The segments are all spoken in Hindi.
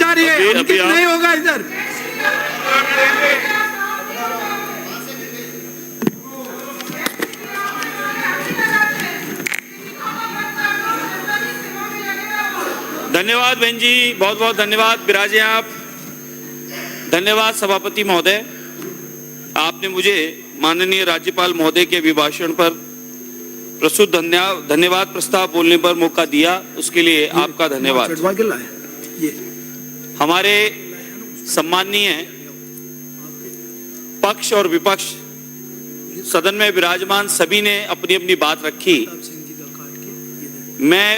जा रही है, अंकित नहीं होगा इधर। धन्यवाद बहन जी, बहुत बहुत धन्यवाद। विराजे आप। धन्यवाद सभापति महोदय, आपने मुझे माननीय राज्यपाल महोदय के अभिभाषण पर प्रस्तुत धन्यवाद प्रस्ताव बोलने पर मौका दिया, उसके लिए आपका धन्यवाद। हमारे सम्माननीय पक्ष और विपक्ष सदन में विराजमान सभी ने अपनी अपनी बात रखी। मैं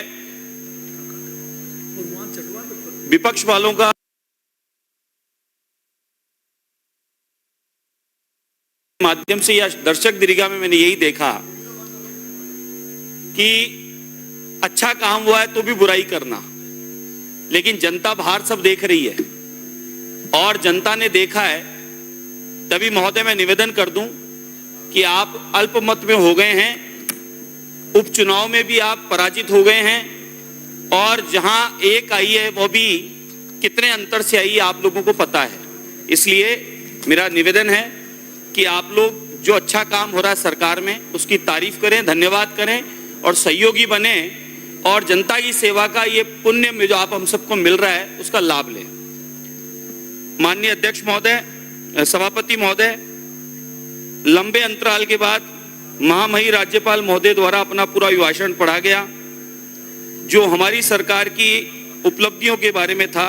विपक्ष वालों का माध्यम से या दर्शक दीर्घा में मैंने यही देखा कि अच्छा काम हुआ है तो भी बुराई करना, लेकिन जनता बाहर सब देख रही है और जनता ने देखा है। तभी महोदय मैं निवेदन कर दूं कि आप अल्पमत में हो गए हैं, उपचुनाव में भी आप पराजित हो गए हैं और जहां एक आई है वो भी कितने अंतर से आई आप लोगों को पता है। इसलिए मेरा निवेदन है कि आप लोग जो अच्छा काम हो रहा है सरकार में उसकी तारीफ करें, धन्यवाद करें और सहयोगी बने और जनता की सेवा का ये पुण्य में जो आप हम सबको मिल रहा है उसका लाभ लें। माननीय अध्यक्ष महोदय, सभापति महोदय, लंबे अंतराल के बाद महामहिम राज्यपाल महोदय द्वारा अपना पूरा अभिभाषण पढ़ा गया जो हमारी सरकार की उपलब्धियों के बारे में था।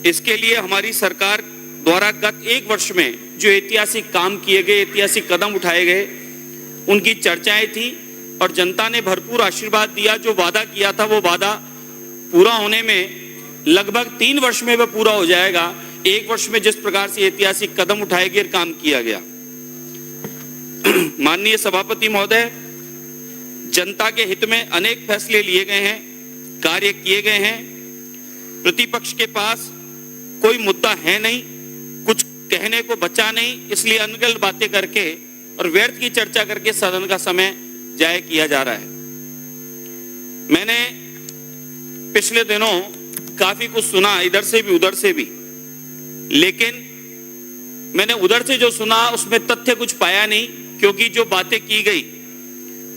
इसके लिए हमारी सरकार द्वारा गत एक वर्ष में जो ऐतिहासिक काम किए गए, ऐतिहासिक कदम उठाए गए, उनकी चर्चाएं थी और जनता ने भरपूर आशीर्वाद दिया। जो वादा किया था वो वादा पूरा होने में लगभग 3 वर्ष में वह पूरा हो जाएगा। 1 वर्ष में जिस प्रकार से ऐतिहासिक कदम उठाए गए, काम किया गया। माननीय सभापति महोदय, जनता के हित में अनेक फैसले लिए गए हैं, कार्य किए गए हैं। प्रतिपक्ष के पास कोई मुद्दा है नहीं, कुछ कहने को बचा नहीं, इसलिए अनगढ़ बातें करके और व्यर्थ की चर्चा करके सदन का समय जाया किया जा रहा है। मैंने पिछले दिनों काफी कुछ सुना, इधर से भी उधर से भी, लेकिन मैंने उधर से जो सुना उसमें तथ्य कुछ पाया नहीं, क्योंकि जो बातें की गई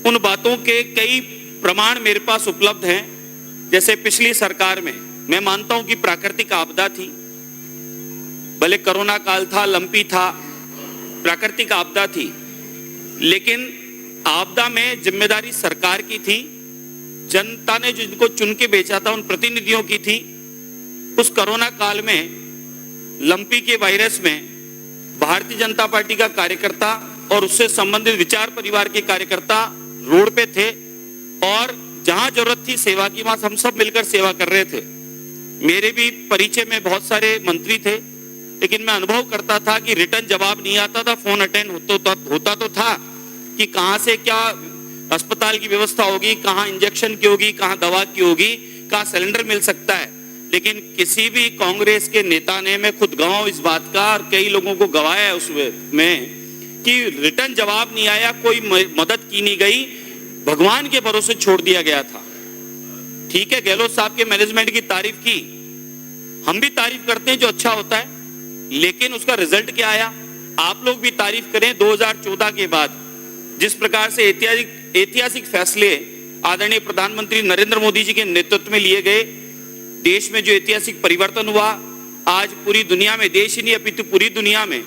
उन बातों के कई प्रमाण मेरे पास उपलब्ध हैं। जैसे पिछली सरकार में मैं मानता हूं कि प्राकृतिक आपदा थी, भले कोरोना काल था, लंपी था, प्राकृतिक आपदा थी, लेकिन आपदा में जिम्मेदारी सरकार की थी। जनता ने जिनको चुन के बेचा था उन प्रतिनिधियों की थी। उस कोरोना काल में लंपी के वायरस में भारतीय जनता पार्टी का कार्यकर्ता और उससे संबंधित विचार परिवार के कार्यकर्ता रोड पे थे और जहां जरूरत थी सेवा की वहां हम सब मिलकर सेवा कर रहे थे। मेरे भी परिचय में बहुत सारे मंत्री थे, लेकिन मैं अनुभव करता था कि रिटर्न जवाब नहीं आता था। फोन अटेंड होता तो था कि कहां से क्या अस्पताल की व्यवस्था होगी, कहां इंजेक्शन की होगी, कहां दवा की होगी, कहां सिलेंडर मिल सकता है, लेकिन किसी भी कांग्रेस के नेता ने, मैं खुद गवाह हूं इस बात का और कई लोगों को गवाया है उसमें, कि रिटर्न जवाब नहीं आया, कोई मदद की नहीं गई, भगवान के भरोसे छोड़ दिया गया था। ठीक है, गहलोत साहब के मैनेजमेंट की तारीफ की, हम भी तारीफ करते हैं जो अच्छा होता है, लेकिन उसका रिजल्ट क्या आया आप लोग भी तारीफ करें। 2014 के बाद जिस प्रकार से ऐतिहासिक फैसले आदरणीय प्रधानमंत्री नरेंद्र मोदी जी के नेतृत्व में लिए गए, देश में जो ऐतिहासिक परिवर्तन हुआ, आज पूरी दुनिया में, देश ही नहीं अपितु पूरी दुनिया में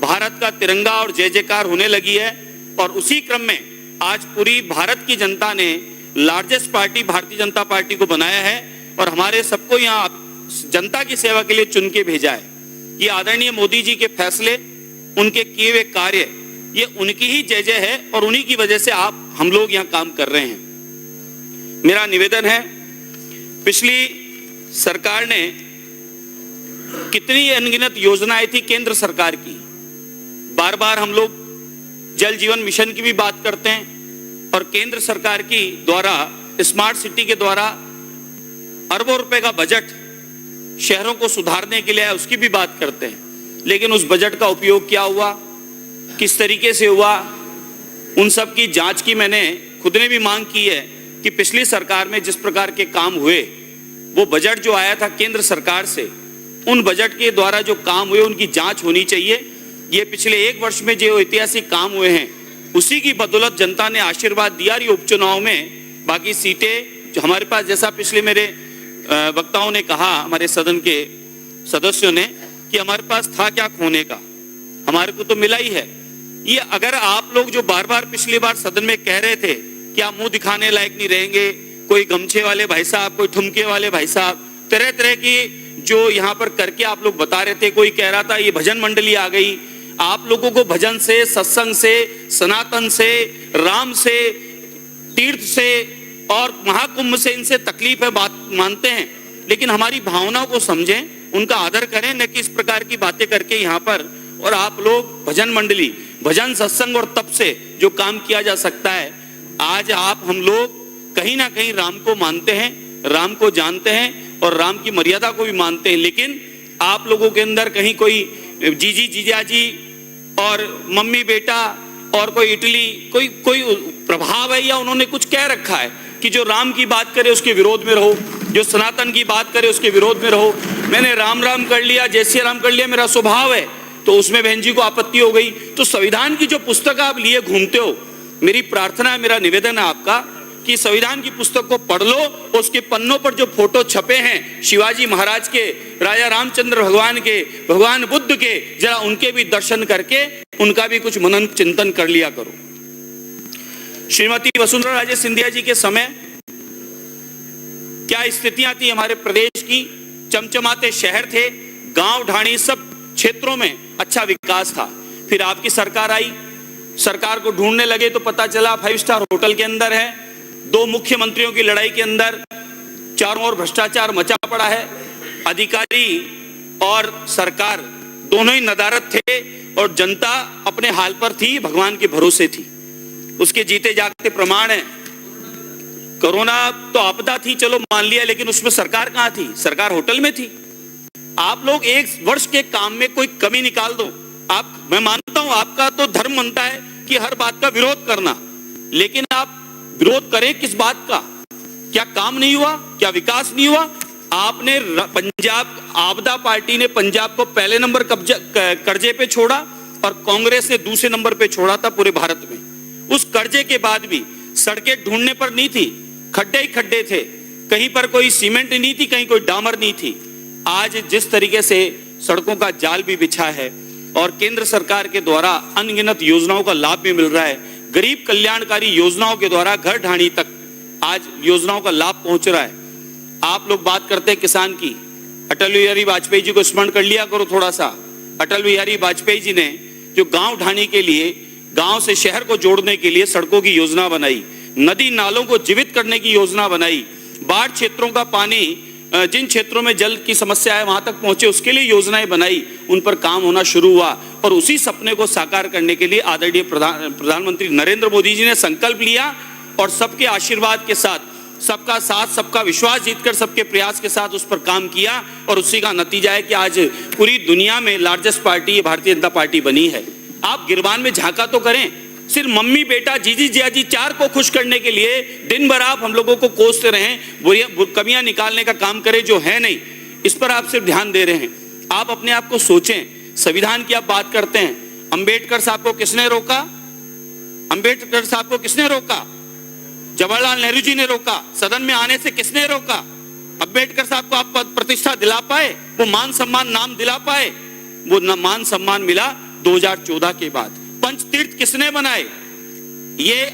भारत का तिरंगा और जय जयकार होने लगी है। और उसी क्रम में आज पूरी भारत की जनता ने largest party Bharatiya Janata party को बनाया है और हमारे सबको यहाँ जनता की सेवा के लिए चुन के भेजा है। ये आदरणीय मोदी जी के फैसले, उनके किए हुए कार्य, ये उनकी ही जय जय है और उन्हीं की वजह से हम लोग यहाँ काम कर रहे हैं। मेरा निवेदन है, पिछली सरकार ने कितनी अनगिनत योजनाएं थी केंद्र सरकार की, बार बार हम लोग जल जीवन मिशन की भी बात करते हैं और केंद्र सरकार की द्वारा स्मार्ट सिटी के द्वारा अरबों रुपए का बजट शहरों को सुधारने के लिए है, उसकी भी बात करते हैं, लेकिन उस बजट का उपयोग क्या हुआ, किस तरीके से हुआ, उन सब की जांच की मैंने खुद ने भी मांग की है कि पिछली सरकार में जिस प्रकार के काम हुए वो बजट जो आया था केंद्र सरकार से, उन बजट के द्वारा जो काम हुए उनकी जांच होनी चाहिए। ये पिछले 1 वर्ष में जो ऐतिहासिक काम हुए हैं उसी की बदौलत जनता ने आशीर्वाद दिया। और ये उपचुनाव में बाकी सीटें जो हमारे पास, जैसा पिछले मेरे वक्ताओं ने कहा, हमारे सदन के सदस्यों ने, कि हमारे पास था क्या खोने का, हमारे को तो मिला ही है। ये अगर आप लोग जो बार बार पिछली बार सदन में कह रहे थे कि आप मुंह दिखाने लायक नहीं रहेंगे, कोई गमछे वाले भाई साहब, कोई ठुमके वाले भाई साहब, तरह तरह की जो यहाँ पर करके आप लोग बता रहे थे। कोई कह रहा था ये भजन मंडली आ गई। आप लोगों को भजन से, सत्संग से, सनातन से, राम से, तीर्थ से और महाकुंभ से इनसे तकलीफ है, बात मानते हैं, लेकिन हमारी भावनाओं को समझें, उनका आदर करें, न कि इस प्रकार की बातें करके यहाँ पर। और आप लोग भजन मंडली, भजन, सत्संग और तप से जो काम किया जा सकता है, आज आप हम लोग कहीं ना कहीं राम को मानते हैं, राम को जानते हैं और राम की मर्यादा को भी मानते हैं, लेकिन आप लोगों के अंदर कहीं कोई जीजी जीजाजी और मम्मी बेटा और कोई इटली कोई प्रभाव है, या उन्होंने कुछ कह रखा है कि जो राम की बात करे उसके विरोध में रहो, जो सनातन की बात करे उसके विरोध में रहो। मैंने राम राम कर लिया, जय श्री राम कर लिया, मेरा स्वभाव है, तो उसमें बहन जी को आपत्ति हो गई। तो संविधान की जो पुस्तक आप लिए घूमते हो, मेरी प्रार्थना है, मेरा निवेदन है आपका कि संविधान की पुस्तक को पढ़ लो। उसके पन्नों पर जो फोटो छपे हैं शिवाजी महाराज के, राजा रामचंद्र भगवान के, भगवान बुद्ध के, जरा उनके भी दर्शन करके उनका भी कुछ मनन चिंतन कर लिया करो। श्रीमती वसुंधरा राजे सिंधिया जी के समय क्या स्थितियां थी हमारे प्रदेश की? चमचमाते शहर थे, गांव ढाणी सब क्षेत्रों में अच्छा विकास था। फिर आपकी सरकार आई, सरकार को ढूंढने लगे तो पता चला 5 स्टार होटल के अंदर है। 2 मुख्यमंत्रियों की लड़ाई के अंदर चारों ओर भ्रष्टाचार मचा पड़ा है। अधिकारी और सरकार दोनों ही नदारद थे और जनता अपने हाल पर थी, भगवान के भरोसे थी। उसके जीते जागते प्रमाण है। कोरोना तो आपदा थी, चलो मान लिया, लेकिन उसमें सरकार कहां थी? सरकार होटल में थी। आप लोग 1 वर्ष के काम में कोई कमी निकाल दो। मैं मानता हूं आपका तो धर्म बनता है कि हर बात का विरोध करना, लेकिन आप विरोध करें किस बात का? क्या काम नहीं हुआ? क्या विकास नहीं हुआ? आपने पंजाब, आपदा पार्टी ने पंजाब को पहले नंबर कर्जे पे छोड़ा और कांग्रेस ने दूसरे नंबर पे छोड़ा था पूरे भारत में। उस कर्जे के बाद भी सड़कें ढूंढने पर नहीं थी, खड्डे ही खड्डे थे, कहीं पर कोई सीमेंट नहीं थी, कहीं कोई डामर नहीं थी। आज जिस तरीके से सड़कों का जाल भी बिछा है और केंद्र सरकार के द्वारा अनगिनत योजनाओं का लाभ भी मिल रहा है, गरीब कल्याणकारी योजनाओं के द्वारा घर ढाणी तक आज योजनाओं का लाभ पहुंच रहा है। आप लोग बात करते हैं किसान की, अटल बिहारी वाजपेयी जी को स्मरण कर लिया करो थोड़ा सा। अटल बिहारी वाजपेयी जी ने जो गांव ढाणी के लिए, गांव से शहर को जोड़ने के लिए सड़कों की योजना बनाई, नदी नालों को जीवित करने की योजना बनाई, बाढ़ क्षेत्रों का पानी जिन क्षेत्रों में जल की समस्या है वहां तक पहुंचे उसके लिए योजनाएं बनाई, उन पर काम होना शुरू हुआ। और उसी सपने को साकार करने के लिए आदरणीय प्रधानमंत्री नरेंद्र मोदी जी ने संकल्प लिया और सबके आशीर्वाद के साथ, सबका साथ, सबका विश्वास जीतकर, सबके प्रयास के साथ उस पर काम किया और उसी का नतीजा है कि आज पूरी दुनिया में largest party Bharatiya Janata party बनी है। आप गिरबान में झांका तो करें। सिर्फ मम्मी बेटा, जीजी जियाजी 4 को खुश करने के लिए दिन भर आप हम लोगों को कोसते रहें, कमियां निकालने का काम करें जो है नहीं, इस पर आप सिर्फ ध्यान दे रहे हैं। आप अपने आप को सोचें। संविधान की आप बात करते हैं, अंबेडकर साहब को किसने रोका? अंबेडकर साहब को किसने रोका? जवाहरलाल नेहरू जी ने रोका। सदन में आने से किसने रोका? अंबेडकर साहब को आप पद प्रतिष्ठा दिला पाए? वो मान सम्मान नाम दिला पाए? वो मान सम्मान मिला 2014 के बाद। पंचतीर्थ किसने बनाए? ये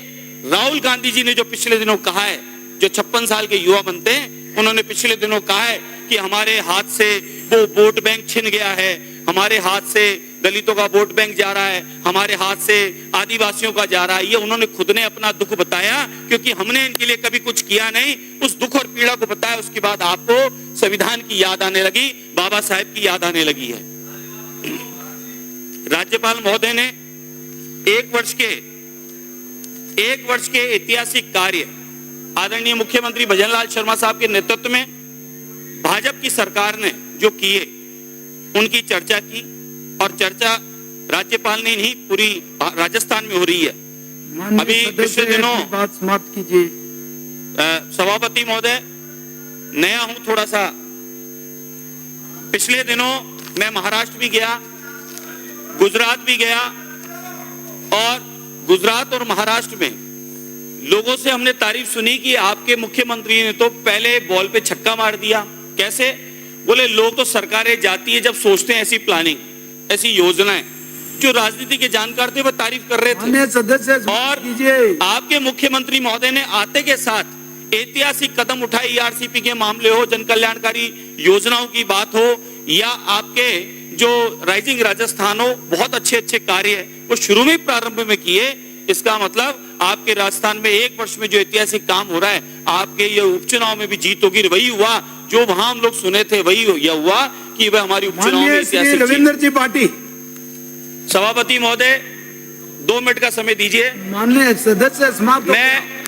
राहुल गांधी जी ने जो पिछले दिनों कहा है, जो 56 साल के युवा बनते हैं, उन्होंने पिछले दिनों कहा है कि हमारे हाथ से वो वोट बैंक छिन गया है, हमारे हाथ से दलितों का वोट बैंक जा रहा है, हमारे हाथ से आदिवासियों का जा रहा है। ये उन्होंने खुद ने अपना दुख बताया, क्योंकि हमने इनके लिए कभी कुछ किया नहीं। उस दुख और पीड़ा को बताया, उसके बाद आपको संविधान की याद आने लगी, बाबा साहेब की याद आने लगी है। राज्यपाल महोदय ने 1 वर्ष के ऐतिहासिक कार्य आदरणीय मुख्यमंत्री भजनलाल शर्मा साहब के नेतृत्व में भाजपा की सरकार ने जो किए, उनकी चर्चा की और चर्चा राज्यपाल ने नहीं, पूरी राजस्थान में हो रही है। अभी पिछले दिनों बात समाप्त कीजिए। सभापति महोदय, नया हूं थोड़ा सा। पिछले दिनों मैं महाराष्ट्र भी गया, गुजरात भी गया, और गुजरात और महाराष्ट्र में लोगों से हमने तारीफ सुनी कि आपके मुख्यमंत्री ने तो पहले बॉल पे छक्का मार दिया। कैसे? बोले लोग तो सरकारें जाती है जब सोचते हैं ऐसी प्लानिंग, ऐसी योजनाएं। जो राजनीति के जानकार थे वो तारीफ कर रहे थे। माननीय सदस्य और कीजिए। आपके मुख्यमंत्री महोदय ने आते के साथ ऐतिहासिक कदम उठाए। ईआरसीपी के मामले हो, जन कल्याणकारी योजनाओं की बात हो, या आपके जो राइजिंग राजस्थान हो, बहुत अच्छे अच्छे कार्य वो शुरू में प्रारंभ में किए। इसका मतलब आपके राजस्थान में 1 वर्ष में जो ऐतिहासिक काम हो रहा है, आपके ये उपचुनाव में भी जीत होगी। वही हुआ जो वहां हम लोग सुने थे, वही हुआ कि वह हमारी उपचुनाव में माननीय श्री ऐतिहासिक रविंद्र जी पाटिल। सभापति महोदय 2 मिनट का समय दीजिए। माननीय सदस्य समाप्त। मैं